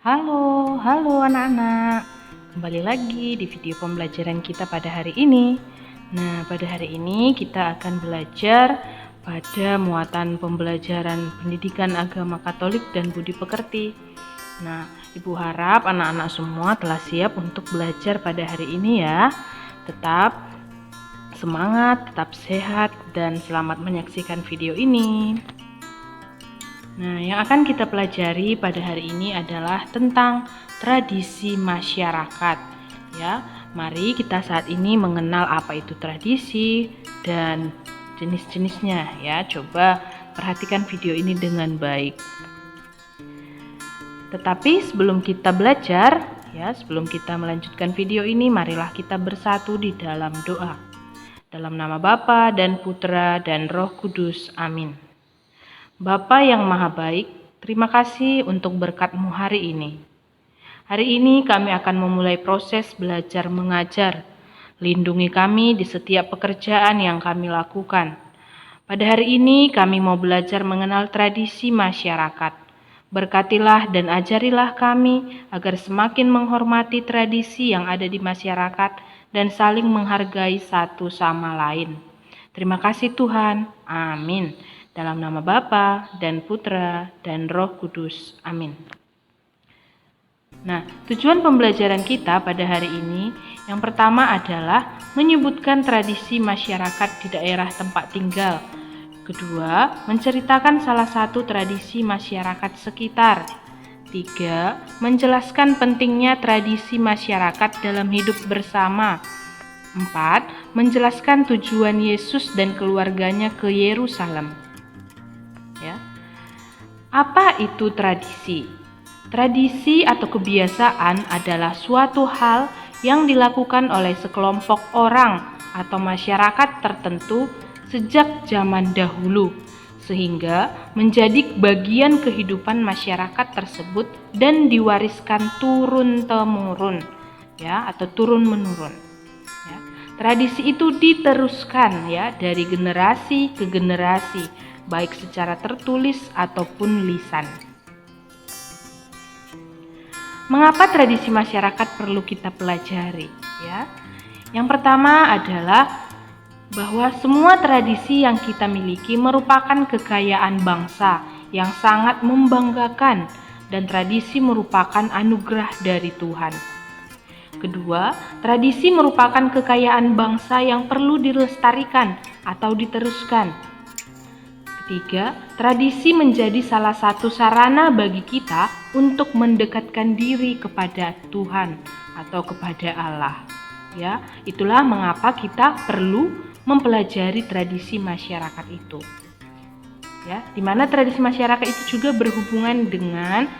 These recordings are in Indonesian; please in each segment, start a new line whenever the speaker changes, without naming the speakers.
Halo anak-anak. Kembali lagi di video pembelajaran kita pada hari ini. Nah, pada hari ini kita akan belajar pada muatan pembelajaran pendidikan agama Katolik dan budi pekerti. Nah, Ibu harap anak-anak semua telah siap untuk belajar pada hari ini ya. Tetap semangat, tetap sehat, dan selamat menyaksikan video ini. Nah, yang akan kita pelajari pada hari ini adalah tentang tradisi masyarakat. Ya, mari kita saat ini mengenal apa itu tradisi dan jenis-jenisnya ya. Coba perhatikan video ini dengan baik. Tetapi sebelum kita belajar, ya, sebelum kita melanjutkan video ini, marilah kita bersatu di dalam doa. Dalam nama Bapa dan Putra dan Roh Kudus. Amin. Bapa yang Maha Baik, terima kasih untuk berkat-Mu hari ini. Hari ini kami akan memulai proses belajar mengajar. Lindungi kami di setiap pekerjaan yang kami lakukan. Pada hari ini kami mau belajar mengenal tradisi masyarakat. Berkatilah dan ajarilah kami agar semakin menghormati tradisi yang ada di masyarakat dan saling menghargai satu sama lain. Terima kasih Tuhan. Amin. Dalam nama Bapa dan Putra dan Roh Kudus. Amin. Nah, tujuan pembelajaran kita pada hari ini yang pertama adalah menyebutkan tradisi masyarakat di daerah tempat tinggal. Kedua, menceritakan salah satu tradisi masyarakat sekitar. Tiga, menjelaskan pentingnya tradisi masyarakat dalam hidup bersama. 4. Menjelaskan tujuan Yesus dan keluarganya ke Yerusalem. Ya. Apa itu tradisi? Tradisi atau kebiasaan adalah suatu hal yang dilakukan oleh sekelompok orang atau masyarakat tertentu sejak zaman dahulu, sehingga menjadi bagian kehidupan masyarakat tersebut dan diwariskan turun-temurun, ya, atau turun-menurun. Ya. Tradisi itu diteruskan ya dari generasi ke generasi, baik secara tertulis ataupun lisan. Mengapa tradisi masyarakat perlu kita pelajari? Ya, yang pertama adalah bahwa semua tradisi yang kita miliki merupakan kekayaan bangsa yang sangat membanggakan dan tradisi merupakan anugerah dari Tuhan. Kedua, tradisi merupakan kekayaan bangsa yang perlu dilestarikan atau diteruskan. Ketiga, tradisi menjadi salah satu sarana bagi kita untuk mendekatkan diri kepada Tuhan atau kepada Allah. Ya, itulah mengapa kita perlu mempelajari tradisi masyarakat itu. Ya, di mana tradisi masyarakat itu juga berhubungan dengan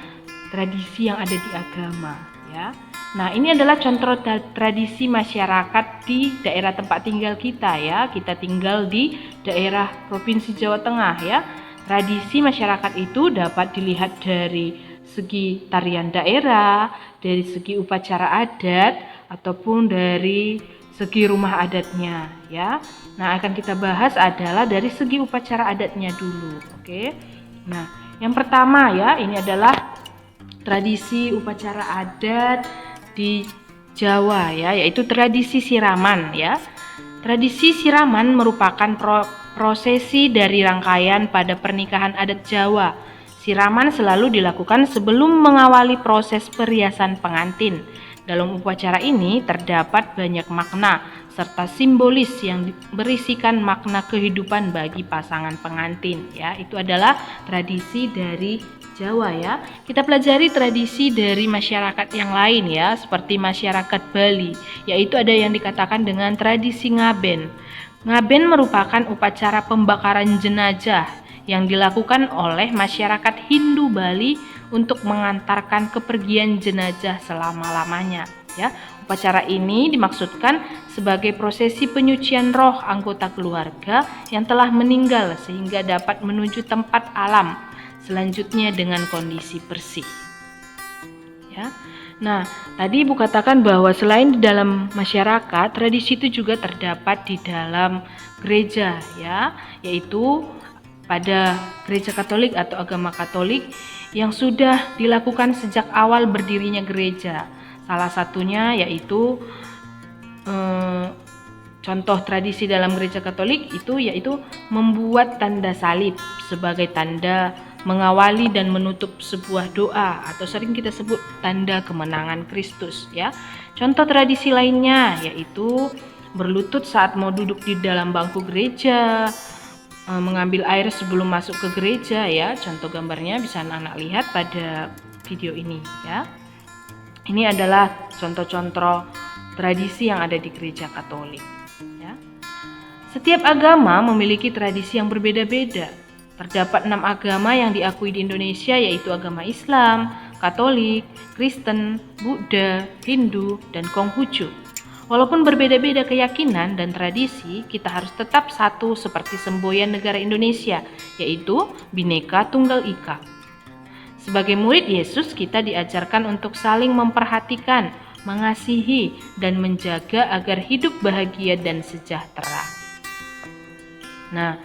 tradisi yang ada di agama. Ya, nah ini adalah contoh tradisi masyarakat di daerah tempat tinggal kita ya. Kita tinggal di daerah Provinsi Jawa Tengah ya. Tradisi masyarakat itu dapat dilihat dari segi tarian daerah, dari segi upacara adat, ataupun dari segi rumah adatnya ya. Nah, akan kita bahas adalah dari segi upacara adatnya dulu. Oke. Nah, yang pertama ya, ini adalah tradisi upacara adat di Jawa ya, yaitu tradisi siraman ya. Tradisi siraman merupakan prosesi dari rangkaian pada pernikahan adat Jawa. Siraman selalu dilakukan sebelum mengawali proses perhiasan pengantin. Dalam upacara ini terdapat banyak makna serta simbolis yang berisikan makna kehidupan bagi pasangan pengantin ya. Itu adalah tradisi dari Jawa ya. Kita pelajari tradisi dari masyarakat yang lain ya, seperti masyarakat Bali, yaitu ada yang dikatakan dengan tradisi ngaben. Ngaben merupakan upacara pembakaran jenazah yang dilakukan oleh masyarakat Hindu Bali untuk mengantarkan kepergian jenazah selama-lamanya ya. Upacara ini dimaksudkan sebagai prosesi penyucian roh anggota keluarga yang telah meninggal sehingga dapat menuju tempat alam selanjutnya dengan kondisi bersih. Ya. Nah, tadi Ibu katakan bahwa selain di dalam masyarakat, tradisi itu juga terdapat di dalam gereja ya, yaitu pada gereja Katolik atau agama Katolik yang sudah dilakukan sejak awal berdirinya gereja. Salah satunya yaitu contoh tradisi dalam gereja Katolik yaitu membuat tanda salib sebagai tanda mengawali dan menutup sebuah doa, atau sering kita sebut tanda kemenangan Kristus ya. Contoh tradisi lainnya yaitu berlutut saat mau duduk di dalam bangku gereja, mengambil air sebelum masuk ke gereja ya. Contoh gambarnya bisa anak-anak lihat pada video ini ya. Ini adalah contoh-contoh tradisi yang ada di gereja Katolik ya. Setiap agama memiliki tradisi yang berbeda-beda. Terdapat 6 agama yang diakui di Indonesia, yaitu agama Islam, Katolik, Kristen, Buddha, Hindu, dan Konghucu. Walaupun berbeda-beda keyakinan dan tradisi, kita harus tetap satu seperti semboyan negara Indonesia, yaitu Bhinneka Tunggal Ika. Sebagai murid Yesus, kita diajarkan untuk saling memperhatikan, mengasihi, dan menjaga agar hidup bahagia dan sejahtera. Nah,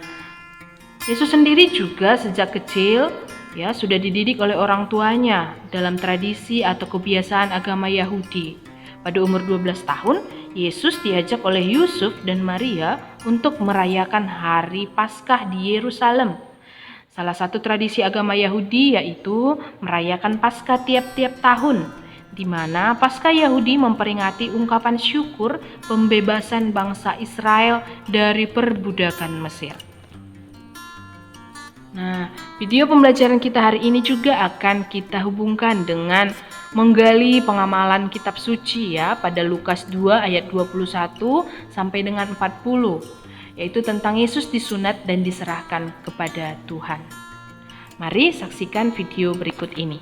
Yesus sendiri juga sejak kecil ya sudah dididik oleh orang tuanya dalam tradisi atau kebiasaan agama Yahudi. Pada umur 12 tahun, Yesus diajak oleh Yusuf dan Maria untuk merayakan hari Paskah di Yerusalem. Salah satu tradisi agama Yahudi yaitu merayakan Paskah tiap-tiap tahun, di mana Paskah Yahudi memperingati ungkapan syukur pembebasan bangsa Israel dari perbudakan Mesir. Nah, video pembelajaran kita hari ini juga akan kita hubungkan dengan menggali pengamalan kitab suci ya pada Lukas 2 ayat 21 sampai dengan 40, yaitu tentang Yesus disunat dan diserahkan kepada Tuhan. Mari saksikan video berikut ini.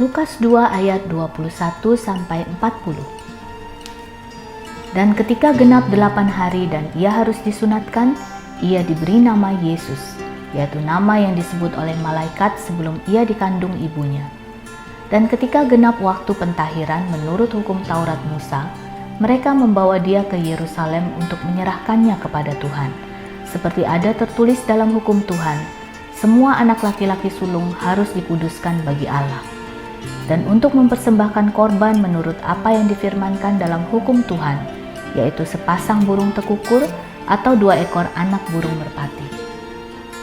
Lukas 2 ayat 21 sampai 40. Dan ketika genap 8 hari dan ia harus disunatkan, ia diberi nama Yesus, yaitu nama yang disebut oleh malaikat sebelum ia dikandung ibunya. Dan ketika genap waktu pentahiran menurut hukum Taurat Musa, mereka membawa dia ke Yerusalem untuk menyerahkannya kepada Tuhan. Seperti ada tertulis dalam hukum Tuhan, semua anak laki-laki sulung harus dikuduskan bagi Allah. Dan untuk mempersembahkan korban menurut apa yang difirmankan dalam hukum Tuhan, yaitu sepasang burung tekukur atau 2 ekor anak burung merpati.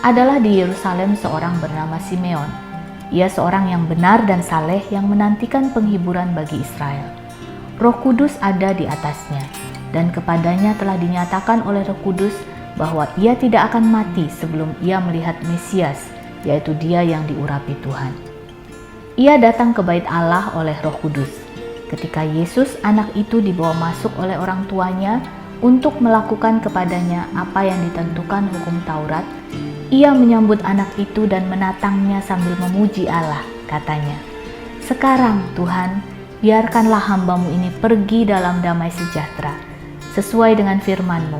Adalah di Yerusalem seorang bernama Simeon. Ia seorang yang benar dan saleh yang menantikan penghiburan bagi Israel. Roh Kudus ada di atasnya, dan kepadanya telah dinyatakan oleh Roh Kudus bahwa ia tidak akan mati sebelum ia melihat Mesias, yaitu dia yang diurapi Tuhan. Ia datang ke bait Allah oleh Roh Kudus. Ketika Yesus anak itu dibawa masuk oleh orang tuanya untuk melakukan kepadanya apa yang ditentukan hukum Taurat, ia menyambut anak itu dan menatangnya sambil memuji Allah. Katanya, "Sekarang Tuhan, biarkanlah hambamu ini pergi dalam damai sejahtera, sesuai dengan firman-Mu,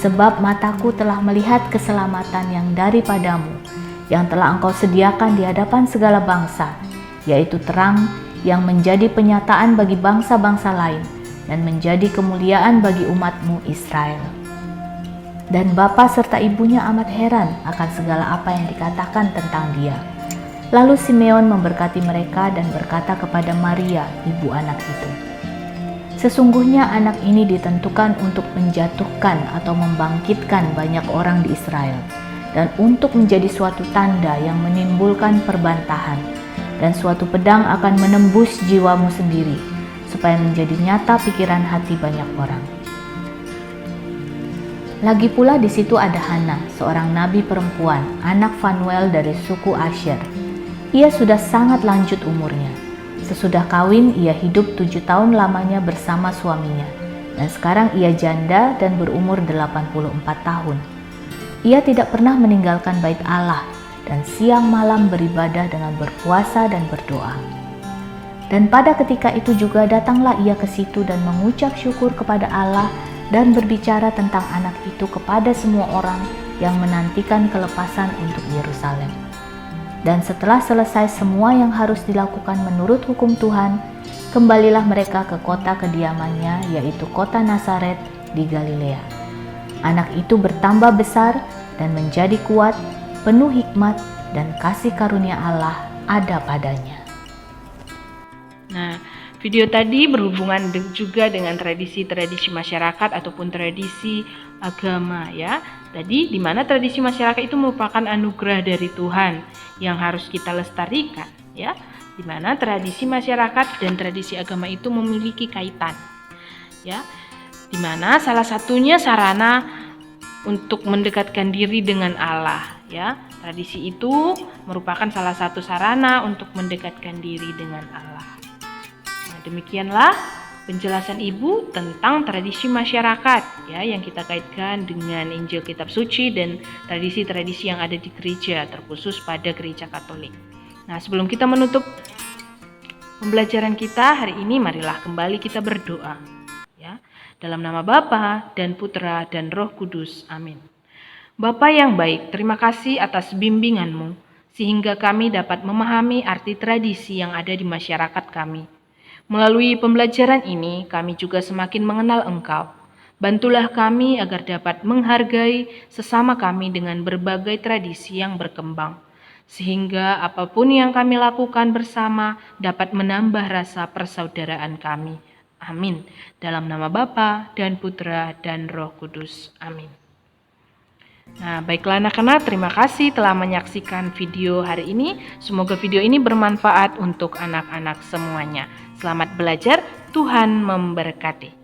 sebab mataku telah melihat keselamatan yang daripadamu, yang telah Engkau sediakan di hadapan segala bangsa, yaitu terang yang menjadi penyataan bagi bangsa-bangsa lain, dan menjadi kemuliaan bagi umat-Mu Israel." Dan bapa serta ibunya amat heran akan segala apa yang dikatakan tentang dia. Lalu Simeon memberkati mereka dan berkata kepada Maria, ibu anak itu, "Sesungguhnya anak ini ditentukan untuk menjatuhkan atau membangkitkan banyak orang di Israel, dan untuk menjadi suatu tanda yang menimbulkan perbantahan, dan suatu pedang akan menembus jiwamu sendiri, supaya menjadi nyata pikiran hati banyak orang." Lagi pula di situ ada Hana, seorang nabi perempuan, anak Fanuel dari suku Asher. Ia sudah sangat lanjut umurnya. Sesudah kawin, ia hidup 7 tahun lamanya bersama suaminya, dan sekarang ia janda dan berumur 84 tahun. Ia tidak pernah meninggalkan bait Allah, dan siang malam beribadah dengan berpuasa dan berdoa. Dan pada ketika itu juga datanglah ia ke situ dan mengucap syukur kepada Allah dan berbicara tentang anak itu kepada semua orang yang menantikan kelepasan untuk Yerusalem. Dan setelah selesai semua yang harus dilakukan menurut hukum Tuhan, kembalilah mereka ke kota kediamannya, yaitu kota Nazaret di Galilea. Anak itu bertambah besar dan menjadi kuat, penuh hikmat, dan kasih karunia Allah ada padanya.
Nah, video tadi berhubungan juga dengan tradisi-tradisi masyarakat ataupun tradisi agama ya. Tadi di mana tradisi masyarakat itu merupakan anugerah dari Tuhan yang harus kita lestarikan ya. Di mana tradisi masyarakat dan tradisi agama itu memiliki kaitan ya. Di mana salah satunya sarana untuk mendekatkan diri dengan Allah ya. Tradisi itu merupakan salah satu sarana untuk mendekatkan diri dengan Allah. Demikianlah penjelasan Ibu tentang tradisi masyarakat ya yang kita kaitkan dengan Injil Kitab Suci dan tradisi-tradisi yang ada di gereja, terkhusus pada gereja Katolik. Nah, sebelum kita menutup pembelajaran kita hari ini, marilah kembali kita berdoa ya. Dalam nama Bapa dan Putra dan Roh Kudus. Amin. Bapa yang baik, terima kasih atas bimbingan-Mu sehingga kami dapat memahami arti tradisi yang ada di masyarakat kami. Melalui pembelajaran ini, kami juga semakin mengenal Engkau. Bantulah kami agar dapat menghargai sesama kami dengan berbagai tradisi yang berkembang, sehingga apapun yang kami lakukan bersama dapat menambah rasa persaudaraan kami. Amin. Dalam nama Bapa dan Putra dan Roh Kudus. Amin. Nah, baiklah anak-anak, terima kasih telah menyaksikan video hari ini. Semoga video ini bermanfaat untuk anak-anak semuanya. Selamat belajar, Tuhan memberkati.